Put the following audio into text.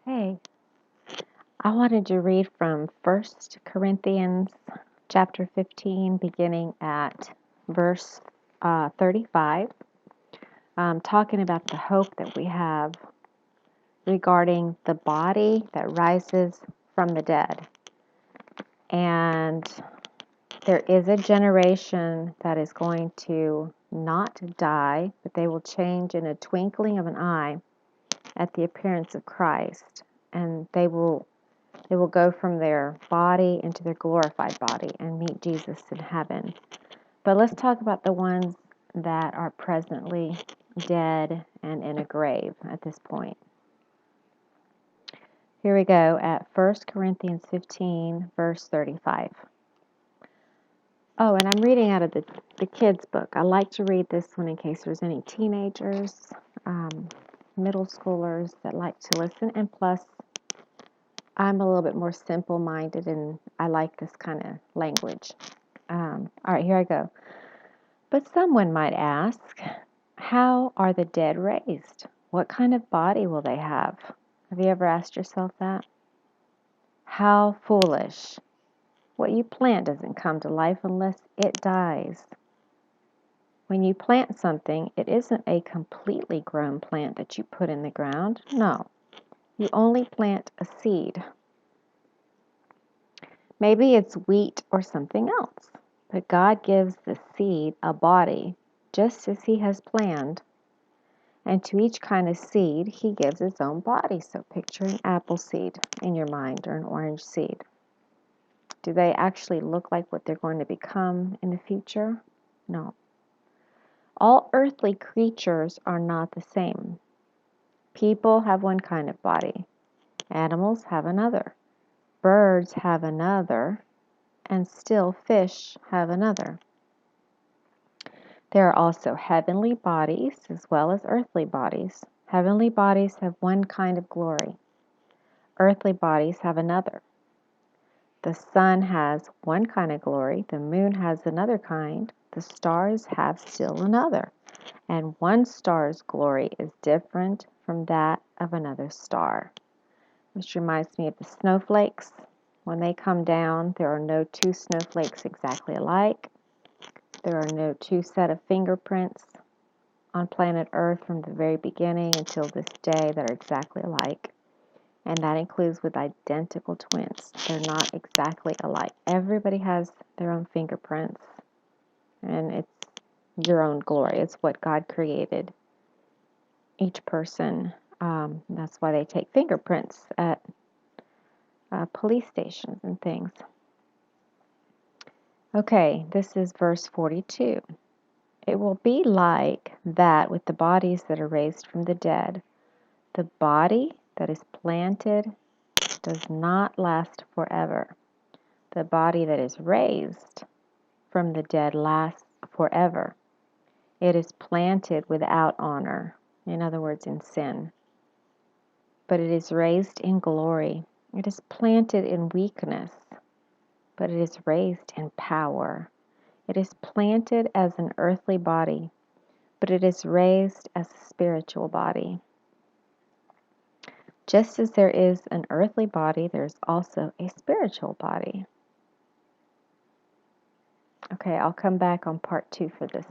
Hey, I wanted to read from 1 Corinthians chapter 15, beginning at verse 35, talking about the hope that we have regarding the body that rises from the dead. And there is a generation that is going to not die, but they will change in a twinkling of an eye at the appearance of Christ, and they will go from their body into their glorified body and meet Jesus in heaven. But let's talk about the ones that are presently dead and in a grave at this point. Here we go at 1 Corinthians 15, verse 35. Oh, and I'm reading out of the kids' book. I like to read this one in case there's any teenagers, middle schoolers that like to listen, and plus I'm a little bit more simple-minded and I like this kind of language. All right, here I go. But someone might ask, how are the dead raised? What kind of body will they have? Have you ever asked yourself that? How foolish. What you plant doesn't come to life unless it dies. When you plant something, it isn't a completely grown plant that you put in the ground. No, you only plant a seed. Maybe it's wheat or something else, but God gives the seed a body, just as He has planned. And to each kind of seed, He gives its own body. So picture an apple seed in your mind or an orange seed. Do they actually look like what they're going to become in the future? No. All earthly creatures are not the same. People have one kind of body. Animals have another. Birds have another. And still fish have another. There are also heavenly bodies as well as earthly bodies. Heavenly bodies have one kind of glory. Earthly bodies have another. The sun has one kind of glory, the moon has another kind, the stars have still another, and one star's glory is different from that of another star. Which reminds me of the snowflakes. When they come down, there are no two snowflakes exactly alike. There are no two set of fingerprints on planet Earth from the very beginning until this day that are exactly alike. And that includes with identical twins. They're not exactly alike. Everybody has their own fingerprints, and it's your own glory. It's what God created. Each person, that's why they take fingerprints at police stations and things. Okay, this is verse 42. It will be like that with the bodies that are raised from the dead. The body that is planted does not last forever. The body that is raised from the dead lasts forever. It is planted without honor, in other words, in sin. But it is raised in glory. It is planted in weakness, but it is raised in power. It is planted as an earthly body, but it is raised as a spiritual body. Just as there is an earthly body, there is also a spiritual body. Okay, I'll come back on part 2 for this